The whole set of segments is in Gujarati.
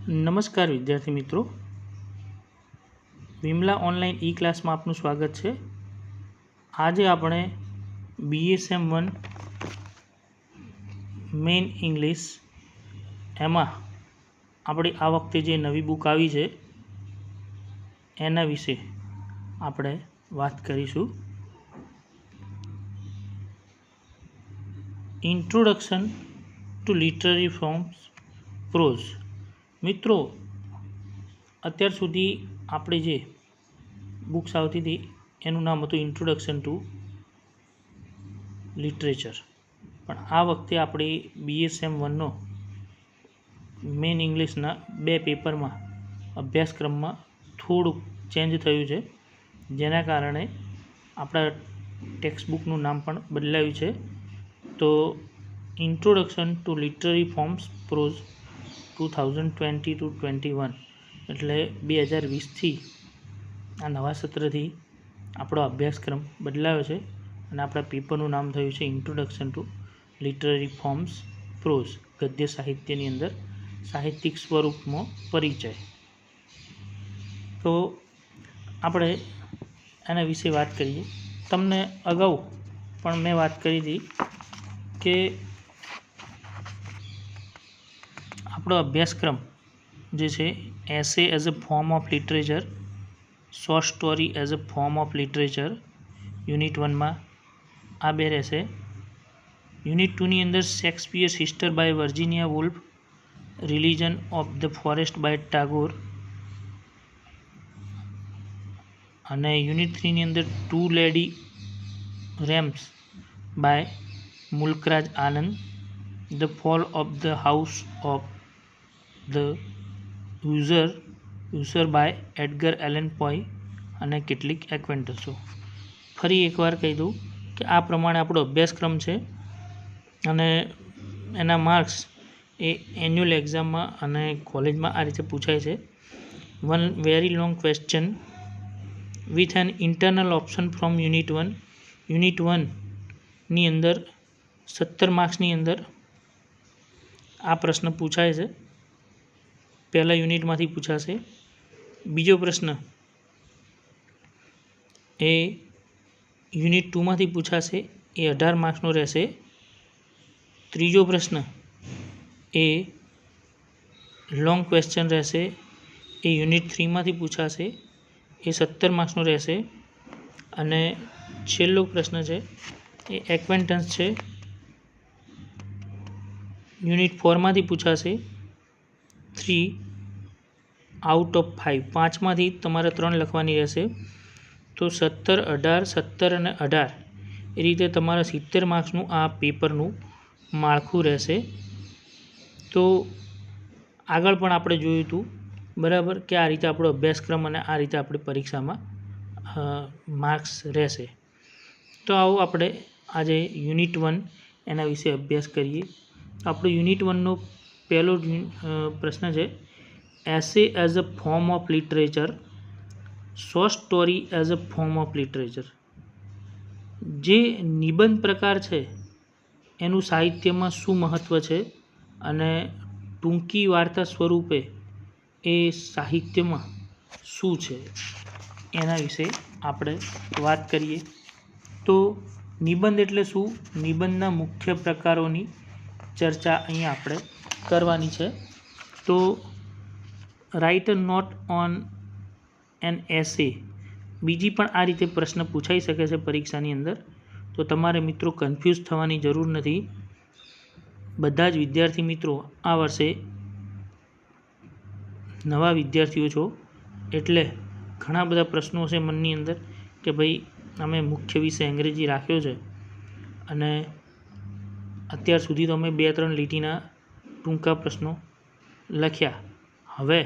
નમસ્કાર વિદ્યાર્થી મિત્રો, વિમલા ઓનલાઈન ઈ ક્લાસમાં આપનું સ્વાગત છે। આજે આપણે BSM1 મેઇન ઇંગ્લિશ એમાં આપણી આ વખતે જે નવી બુક આવી છે એના વિશે આપણે વાત કરીશું। Introduction to literary forms pros. મિત્રો, અત્યાર સુધી આપણે જે બુક્સ આવતી હતી એનું નામ હતું ઇન્ટ્રોડક્શન ટુ લિટરેચર, પણ આ વખતે આપણે BSM1નો મેઇન ઇંગ્લિશના 2 પેપરમાં અભ્યાસક્રમમાં થોડુંક ચેન્જ થયું છે, જેના કારણે આપણા ટેક્સ્ટ બુકનું નામ પણ બદલાયું છે। તો introduction to literary forms pros 2020-21 એટલે 2020થી આ નવા સત્રથી આપણો અભ્યાસક્રમ બદલાયો છે અને આપણા પેપરનું નામ થયું છે introduction to literary forms prose, ગદ્ય સાહિત્યની અંદર સાહિત્યિક સ્વરૂપમાં પરિચય। તો આપણે એના વિશે વાત કરીએ। તમને અગાઉ પણ મેં વાત કરી હતી કે આપણો અભ્યાસક્રમ જે છે essay as a form of literature, short story as a form of literature, unit 1માં આ 2 રહેશે। યુનિટ 2ની અંદર Shakespeare sister by Virginia Woolf, religion of the forest by Tagore, અને યુનિટ 3ની અંદર two lady rams by Mulk Raj Anand, the fall of the house of the Usher by Edgar Allan Poe, અને કેટલીક એક્વેન્ટન્સો। ફરી એકવાર કહી દઉં કે આ પ્રમાણે આપણો અભ્યાસક્રમ છે અને એના માર્ક્સ એ એન્યુઅલ એક્ઝામમાં અને કોલેજમાં આ રીતે પૂછાય છે। One very long question with an internal option from unit 1। Unit 1ની અંદર 17 માર્ક્સની અંદર આ પ્રશ્ન પૂછાય છે, પહેલા યુનિટમાંથી પૂછાશે। બીજો પ્રશ્ન એ યુનિટ 2માંથી પૂછાશે, એ 18 માર્ક્સનો રહેશે। ત્રીજો પ્રશ્ન એ લોંગ ક્વેશ્ચન રહેશે, એ યુનિટ 3માંથી પૂછાશે, એ 17 માર્ક્સનો રહેશે। અને છેલ્લો પ્રશ્ન છે એ એક્વેન્ટન્સ છે, યુનિટ 4માંથી પૂછાશે। 3 આઉટ ઓફ 5, 5માંથી તમારે 3 લખવાની રહેશે। તો 17, 18, 17 અને 18 એ રીતે તમારા 70 માર્ક્સનું આ પેપરનું માળખું રહેશે। તો આગળ પણ આપણે જોયું હતું બરાબર કે આ રીતે આપણો અભ્યાસક્રમ અને આ રીતે આપણી પરીક્ષામાં માર્ક્સ રહેશે। તો આવો આપણે આજે યુનિટ 1 એના વિશે અભ્યાસ કરીએ। આપણો યુનિટ 1નો પહેલો પ્રશ્ન છે essay as a form of literature, short story as a form of literature. જે નિબંધ પ્રકાર છે એનું સાહિત્યમાં શું મહત્ત્વ છે અને ટૂંકી વાર્તા સ્વરૂપે એ સાહિત્યમાં શું છે એના વિશે આપણે વાત કરીએ। તો નિબંધ એટલે શું? નિબંધના મુખ્ય પ્રકારોની ચર્ચા અહીંયા આપણે કરવાની છે। તો write a note on an essay, બીજી પણ આ રીતે પ્રશ્ન પૂછાઈ શકે છે પરીક્ષાની અંદર। તો તમારે મિત્રો કન્ફ્યુઝ થવાની જરૂર નથી। બધા જ વિદ્યાર્થી મિત્રો આ વર્ષે નવા વિદ્યાર્થીઓ છો એટલે ઘણા બધા પ્રશ્નો છે મનની અંદર કે ભાઈ અમે મુખ્ય વિષય અંગ્રેજી રાખ્યો છે અને અત્યાર સુધી તો અમે 2-3 લીટીના ટૂંકા પ્રશ્નો લખ્યા, હવે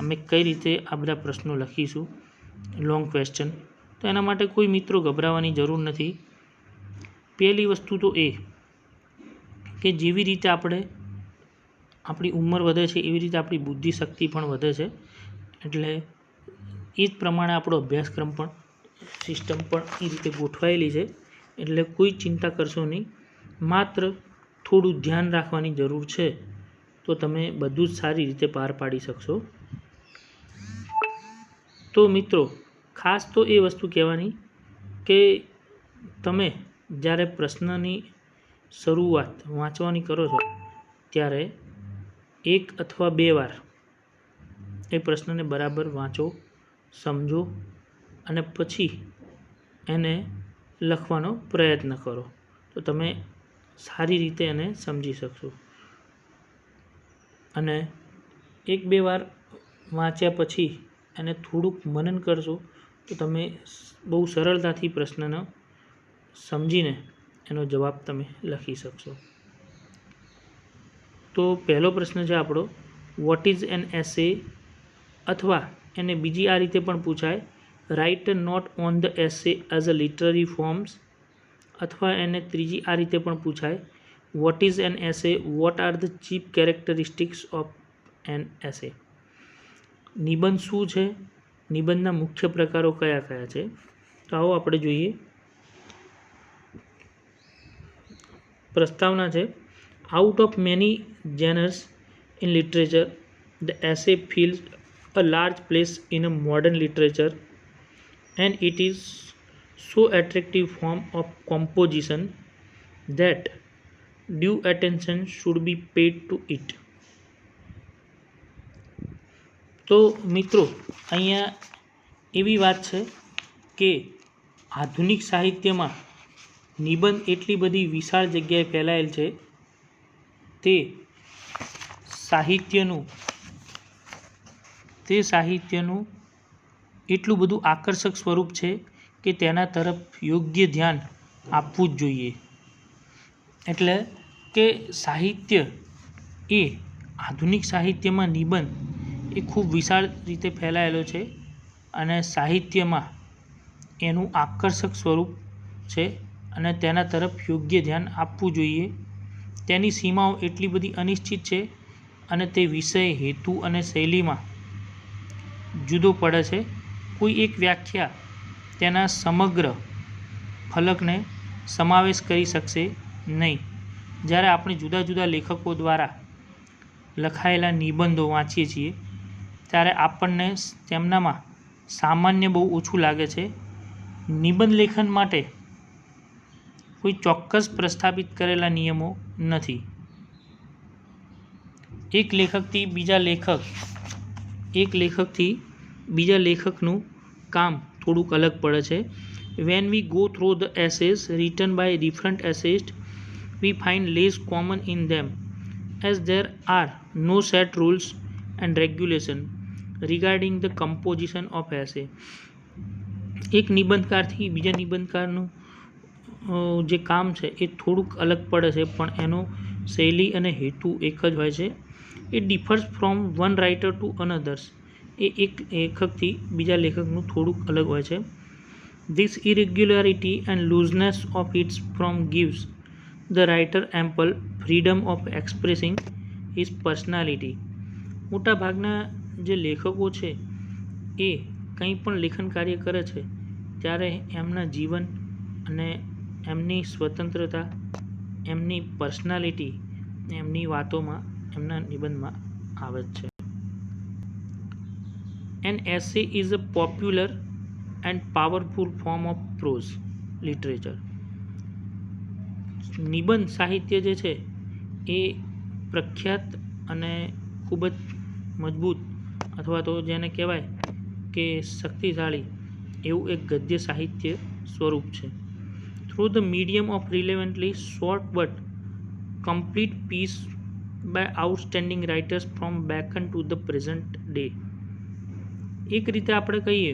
અમે કઈ રીતે આ બધા પ્રશ્નો લખીશું લોંગ ક્વેશ્ચન। તો એના માટે કોઈ મિત્રો ગભરાવાની જરૂર નથી। પહેલી વસ્તુ તો એ કે જેવી રીતે આપણી ઉંમર વધે છે એવી રીતે આપણી બુદ્ધિશક્તિ પણ વધે છે, એટલે એ જ પ્રમાણે આપણો અભ્યાસક્રમ પણ સિસ્ટમ પણ એ રીતે ગોઠવાયેલી છે, એટલે કોઈ ચિંતા કરશો નહીં। માત્ર થોડું ધ્યાન રાખવાની જરૂર છે તો તમે બધું જ સારી રીતે પાર પાડી શકશો. તો મિત્રો ખાસ તો એ વસ્તુ કહેવાની કે તમે જ્યારે પ્રશ્નની શરૂઆત વાંચવાની કરો છો ત્યારે 1 અથવા 2 વાર એ પ્રશ્નને બરાબર વાંચો, સમજો અને પછી એને લખવાનો પ્રયત્ન કરો તો તમે સારી રીતે એને સમજી શકશો. અને 1-2 વાર વાંચ્યા પછી એને થોડુંક મનન કરશો તો તમે બહુ સરળતાથી પ્રશ્નને સમજીને એનો જવાબ તમે લખી શકશો. તો પહેલો પ્રશ્ન છે આપણો, વોટ ઇઝ એન એસે, અથવા એને બીજી આ રીતે પણ પૂછાય, write a note on the essay as a literary forms, અથવા એને ત્રીજી આ રીતે પણ પૂછાય, what is an essay, what are the chief characteristics of an essay. નિબંધ શું છે, નિબંધના મુખ્ય પ્રકારો કયા કયા છે, તો આવો આપણે જોઈએ. પ્રસ્તાવના છે, out of many genres in literature the essay fills a large place in a modern literature and it is so attractive form of composition that due attention should be paid to it. તો મિત્રો અહીંયા એવી વાત છે કે આધુનિક સાહિત્યમાં નિબંધ એટલી બધી વિશાળ જગ્યાએ ફેલાયેલ છે, તે સાહિત્યનું એટલું બધું આકર્ષક સ્વરૂપ છે કે તેના તરફ યોગ્ય ધ્યાન આપવું જ જોઈએ. એટલે કે સાહિત્ય એ આધુનિક સાહિત્યમાં નિબંધ એ ખૂબ વિશાળ રીતે ફેલાયેલો છે અને સાહિત્યમાં એનું આકર્ષક સ્વરૂપ છે અને તેના તરફ યોગ્ય ધ્યાન આપવું જોઈએ. તેની સીમાઓ એટલી બધી અનિશ્ચિત છે અને તે વિષય, હેતુ અને શૈલીમાં જુદો પડે છે. કોઈ એક વ્યાખ્યા તેના સમગ્ર ફલકને સમાવેશ કરી શકશે નહીં. જ્યારે આપણે જુદા જુદા લેખકો દ્વારા લખાયેલા નિબંધો વાંચીએ છીએ ત્યારે આપણને તેમનામાં સામાન્ય બહુ ઓછું લાગે છે. નિબંધ લેખન માટે કોઈ ચોક્કસ પ્રસ્થાપિત કરેલા નિયમો નથી. એક લેખકથી બીજા લેખકનું કામ થોડુંક અલગ પડે છે. When we go through the essays written by different essayists, we find less common in them, as there are no set rules and regulation regarding the composition of essay. એક નિબંધકારથી બીજા નિબંધકારનું જે કામ છે એ થોડુંક અલગ પડે છે, પણ એનો શૈલી અને હેતુ એક જ હોય છે. It differs from one writer to another's. એ એક લેખકથી બીજા લેખકનું થોડુંક અલગ હોય છે. This irregularity and looseness of its form gives the writer ample freedom of expressing his personality. મોટા ભાગના જે લેખકો છે એ કંઈ પણ લેખન કાર્ય કરે છે ત્યારે એમના જીવન અને એમની સ્વતંત્રતા, એમની પર્સનાલિટી એમની વાતોમાં, એમના નિબંધમાં આવે છે. An essay is a popular and powerful form of prose literature. નિબંધ સાહિત્ય જે છે એ પ્રખ્યાત અને ખૂબ જ મજબૂત અથવા તો જેને કહેવાય કે શક્તિશાળી એવું એક ગદ્ય સાહિત્ય સ્વરૂપ છે. Through the medium of relevantly short but complete piece by outstanding writers from Bacon to the present day. એક રીતે આપણે કહીએ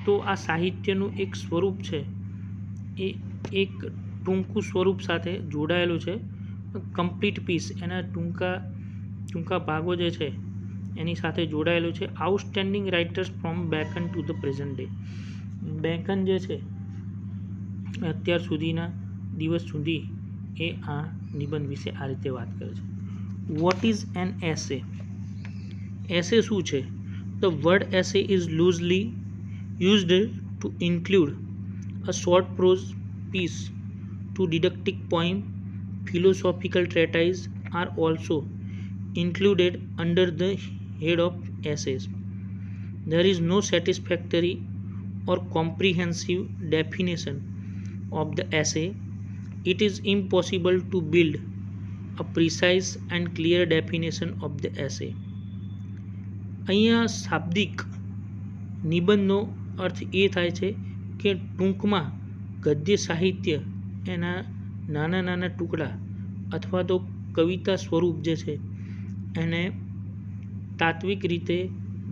તો આ સાહિત્યનું એક સ્વરૂપ છે એ એક ટૂંકું સ્વરૂપ સાથે જોડાયેલું છે. કમ્પ્લીટ પીસ એના ટૂંકા ભાગો જે છે એની સાથે જોડાયેલું છે. Outstanding writers from Bacon to the present day. Bacon જે છે અત્યાર સુધીના દિવસ સુધી એ આ નિબંધ વિશે આ રીતે વાત કરે છે. વોટ ઇઝ એન એસે? એસે શું છે? The word essay is loosely used to include a short prose piece. To didactic poem, philosophical treatise are also included under the head of essays. There is no satisfactory or comprehensive definition of the essay. It is impossible to build a precise and clear definition of the essay. અહીંયા શાબ્દિક નિબંધનો અર્થ એ થાય છે કે ટૂંકમાં ગદ્ય સાહિત્ય એના નાના નાના ટુકડા અથવા તો કવિતા સ્વરૂપ જે છે એને તાત્વિક રીતે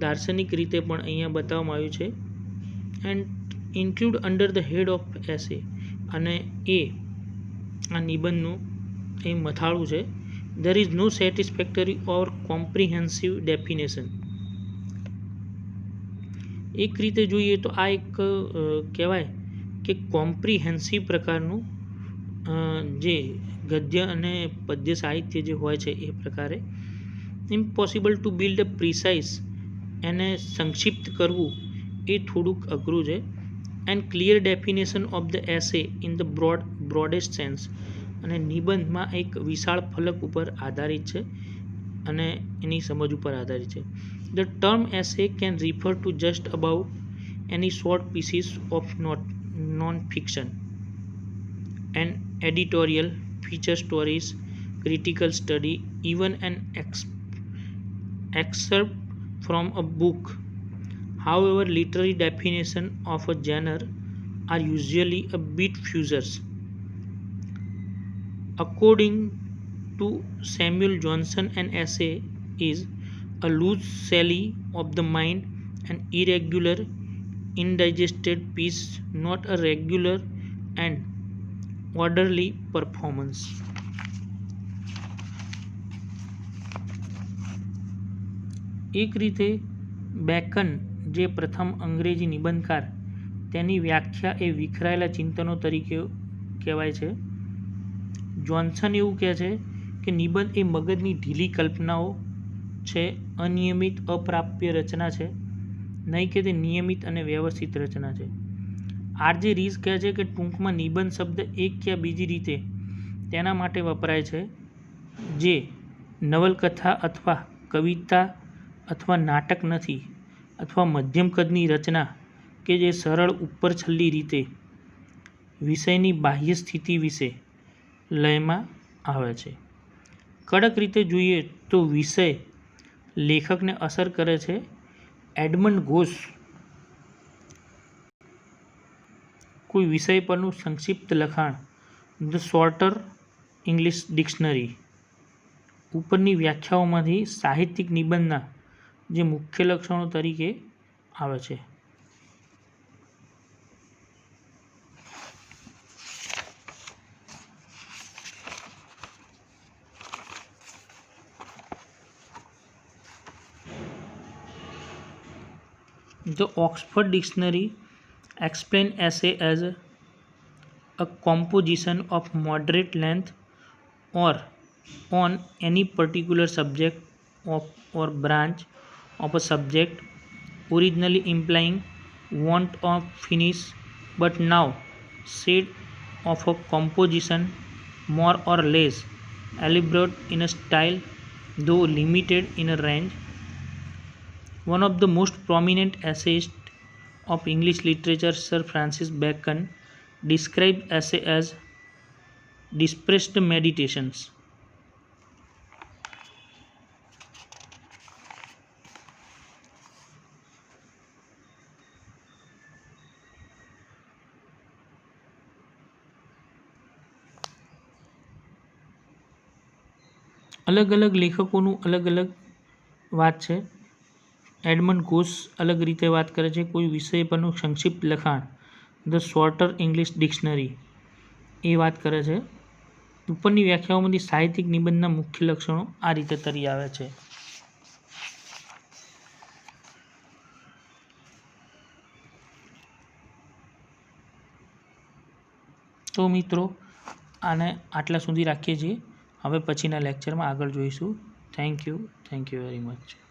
દાર્શનિક રીતે પણ અહીંયા બતાવવામાં આવ્યું છે. And include under the head of essay, અને એ આ નિબંધનું એ મથાળું છે. there is no satisfactory or comprehensive definition. એક રીતે જોઈએ તો આ એક કહેવાય કે કોમ્પ્રિહેન્સિવ પ્રકારનું જે ગદ્ય અને પદ્ય સાહિત્ય જે હોય છે એ પ્રકારે. Impossible to build a precise, એને સંક્ષિપ્ત કરવું એ થોડુંક અઘરું છે. And clear definition of the essay in the broadest sense, અને નિબંધમાં એક વિશાળ ફલક ઉપર આધારિત છે અને એની સમજ ઉપર આધારિત છે. The term essay can refer to just about any short pieces of non fiction and editorial, feature stories, critical study, even an excerpt from a book. However, literary definition of a genre are usually a bit fuzzy. According to Samuel Johnson, an essay is a loose sally of the mind, an irregular, indigested piece, not a regular and orderly performance. એક રીતે બેકન જે પ્રથમ અંગ્રેજી નિબંધકાર, તેની વ્યાખ્યા એ વિખરાયેલા ચિંતનો તરીકે કહેવાય છે. જોન્સન એવું કહે છે કે નિબંધ એ મગજની ઢીલી કલ્પનાઓ છે, અનિયમિત અપ્રાપ્ય રચના છે, નહીં કે તે નિયમિત અને વ્યવસ્થિત રચના છે. આરજે રીસ કહે છે કે ટૂંકમાં નિબંધ શબ્દ એક યા બીજી રીતે તેના માટે વપરાય છે જે નવલકથા અથવા કવિતા અથવા નાટક નથી, અથવા મધ્યમ કદની રચના કે જે સરળ ઉપર છલ્લી રીતે વિષયની બાહ્ય સ્થિતિ વિશે લયમાં આવે છે. કડક રીતે જોઈએ તો વિષય લેખકને અસર કરે છે. એડમંડ ઘોષ કોઈ વિષય પરનું સંક્ષિપ્ત લખાણ, ધ શોર્ટર ઇંગ્લિશ ડિક્શનરી, ઉપરની વ્યાખ્યાઓમાંથી સાહિત્યિક નિબંધના જે મુખ્ય લક્ષણો તરીકે આવે છે. The Oxford Dictionary explains essay as a composition of moderate length or on any particular subject or branch of a subject, originally implying want of finish, but now said of a composition more or less elaborate in a style, though limited in a range. One of the most prominent essayists of English literature, Sir Francis Bacon, described essay as dispersed meditations. अलग अलग लेखकोનું अलग अलग વાત છે. એડમંડ ઘોષ અલગ રીતે વાત કરે છે. કોઈ વિષય પરનું સંક્ષિપ્ત લખાણ, ધ શોર્ટર ઇંગ્લિશ ડિક્શનરી, એ વાત કરે છે. ઉપરની વ્યાખ્યાઓમાંથી સાહિત્યિક નિબંધના મુખ્ય લક્ષણો આ રીતે તરી આવે છે. તો મિત્રો આને આટલા સુધી રાખીએ છીએ. હવે પછીના લેક્ચરમાં આગળ જોઈશું. Thank you very much.